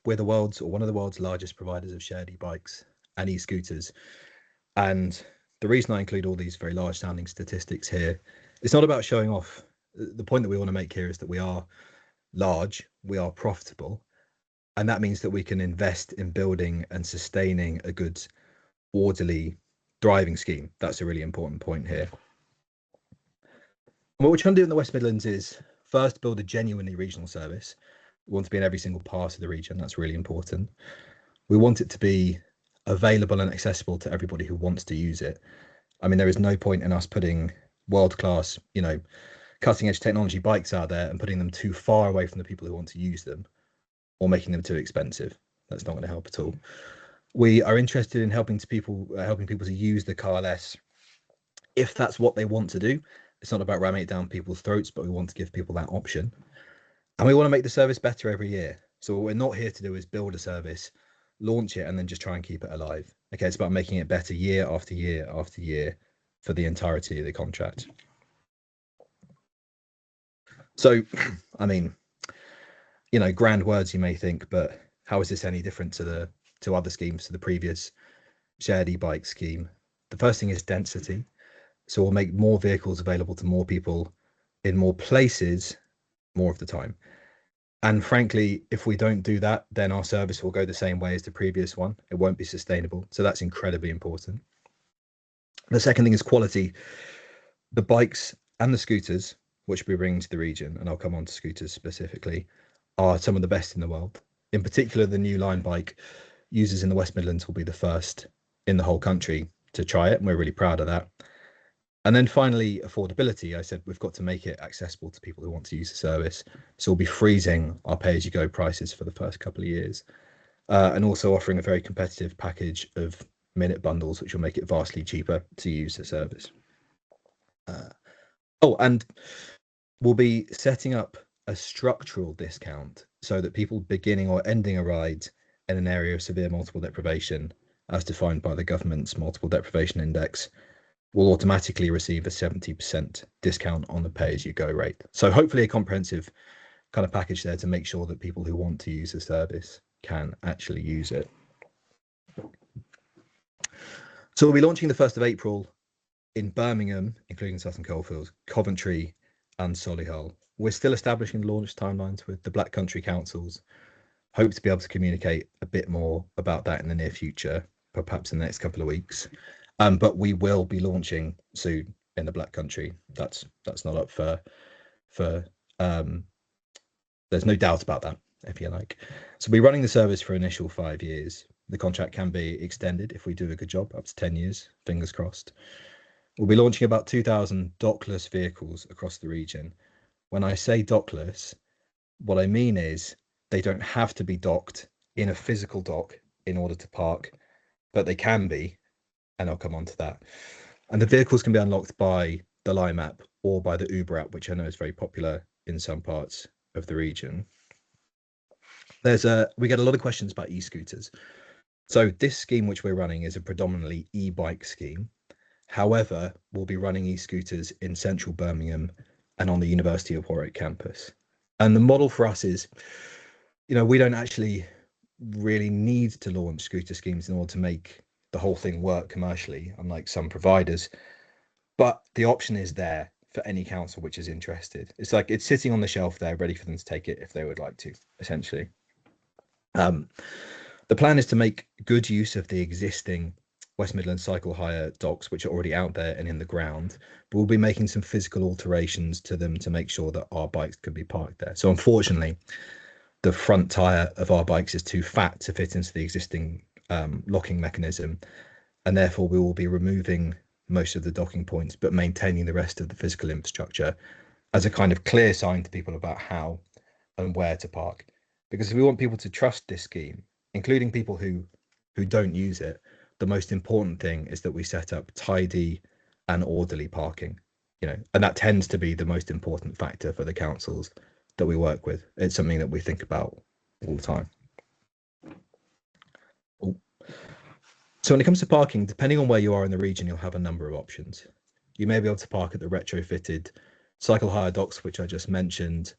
we're the world's or one of the world's largest providers of shared e-bikes and e-scooters. And the reason I include all these very large sounding statistics here, it's not about showing off. The point that we want to make here is that we are large, we are profitable, and that means that we can invest in building and sustaining a good, orderly, thriving scheme. That's a really important point here. And what we're trying to do in the West Midlands is first build a genuinely regional service. We want to be in every single part of the region. That's really important. We want it to be available and accessible to everybody who wants to use it. I mean, there is no point in us putting world-class, cutting edge technology bikes out there and putting them too far away from the people who want to use them, or making them too expensive. That's not going to help at all. We are interested in helping people to use the car less if that's what they want to do. It's not about ramming it down people's throats, but we want to give people that option. And we want to make the service better every year. So what we're not here to do is build a service, launch it, and then just try and keep it alive. Okay, it's about making it better year after year after year for the entirety of the contract. So, I mean, grand words you may think, but how is this any different to other schemes, to the previous shared e-bike scheme? The first thing is density. So we'll make more vehicles available to more people in more places more of the time. And frankly, if we don't do that, then our service will go the same way as the previous one. It won't be sustainable. So that's incredibly important. The second thing is quality. The bikes and the scooters, which we bring to the region, and I'll come on to scooters specifically, are some of the best in the world. In particular, the new Line bike users in the West Midlands will be the first in the whole country to try it, and we're really proud of that. And then finally, affordability. I said we've got to make it accessible to people who want to use the service. So we'll be freezing our pay-as-you-go prices for the first couple of years, and also offering a very competitive package of minute bundles, which will make it vastly cheaper to use the service. And we'll be setting up a structural discount so that people beginning or ending a ride in an area of severe multiple deprivation, as defined by the government's multiple deprivation index, will automatically receive a 70% discount on the pay-as-you-go rate. So hopefully a comprehensive kind of package there to make sure that people who want to use the service can actually use it. So we'll be launching the 1st of April in Birmingham, including Sutton Coldfield, Coventry and Solihull. We're still establishing launch timelines with the Black Country councils. Hope to be able to communicate a bit more about that in the near future, perhaps in the next couple of weeks. But we will be launching soon in the Black Country. That's not up for there's no doubt about that, if you like. So we'll be running the service for initial 5 years. The contract can be extended if we do a good job, up to 10 years, fingers crossed. We'll be launching about 2,000 dockless vehicles across the region. When I say dockless, what I mean is they don't have to be docked in a physical dock in order to park, but they can be, and I'll come on to that. And the vehicles can be unlocked by the Lime app or by the Uber app, which I know is very popular in some parts of the region. We get a lot of questions about e-scooters. So this scheme which we're running is a predominantly e-bike scheme. However, we'll be running e-scooters in central Birmingham and on the University of Warwick campus. And the model for us is, we don't actually really need to launch scooter schemes in order to make the whole thing work commercially, unlike some providers. But the option is there for any council which is interested. It's like it's sitting on the shelf there, ready for them to take it if they would like to, essentially. The plan is to make good use of the existing West Midlands cycle hire docks, which are already out there and in the ground, but we'll be making some physical alterations to them to make sure that our bikes can be parked there. So unfortunately, the front tire of our bikes is too fat to fit into the existing locking mechanism, and therefore we will be removing most of the docking points, but maintaining the rest of the physical infrastructure as a kind of clear sign to people about how and where to park. Because if we want people to trust this scheme, including people who don't use it, the most important thing is that we set up tidy and orderly parking, and that tends to be the most important factor for the councils that we work with. It's something that we think about all the time. So when it comes to parking, depending on where you are in the region, you'll have a number of options. You may be able to park at the retrofitted cycle hire docks, which I just mentioned.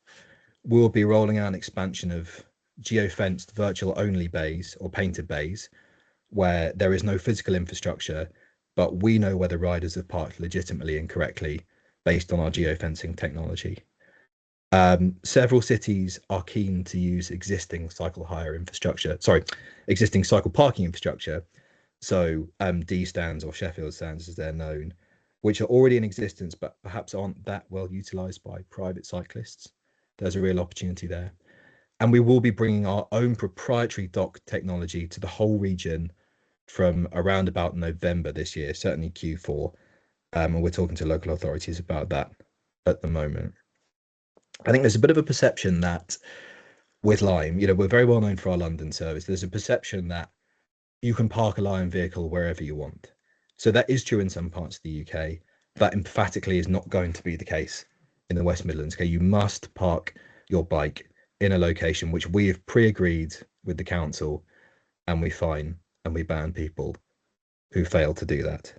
We'll be rolling out an expansion of geofenced virtual only bays or painted bays where there is no physical infrastructure, but we know whether riders have parked legitimately and correctly based on our geofencing technology. Several cities are keen to use existing cycle parking infrastructure. So D stands or Sheffield stands as they're known, which are already in existence, but perhaps aren't that well utilised by private cyclists. There's a real opportunity there. And we will be bringing our own proprietary dock technology to the whole region from around about November this year, certainly Q4. And we're talking to local authorities about that at the moment. I think there's a bit of a perception that with Lime, we're very well known for our London service. There's a perception that you can park a Lime vehicle wherever you want. So that is true in some parts of the UK. That emphatically is not going to be the case in the West Midlands. Okay, you must park your bike in a location which we have pre-agreed with the council, and we fine and we ban people who fail to do that.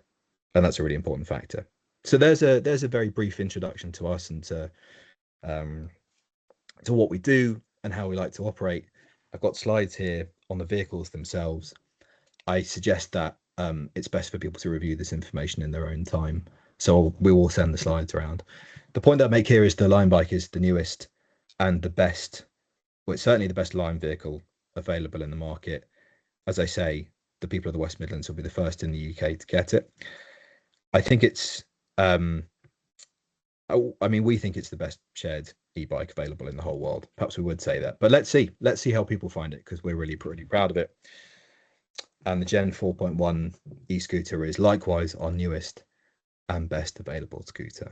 And that's a really important factor. So there's a very brief introduction to us and to what we do and how we like to operate. I've got slides here on the vehicles themselves. I suggest that it's best for people to review this information in their own time. So we will send the slides around. The point that I make here is the Lime bike is the newest and the best, well, it's certainly the best Lime vehicle available in the market. As I say, the people of the West Midlands will be the first in the UK to get it. I think it's, we think it's the best shared e-bike available in the whole world. Perhaps we would say that, but let's see how people find it, because we're really pretty proud of it. And the Gen 4.1 e-scooter is likewise our newest and best available scooter.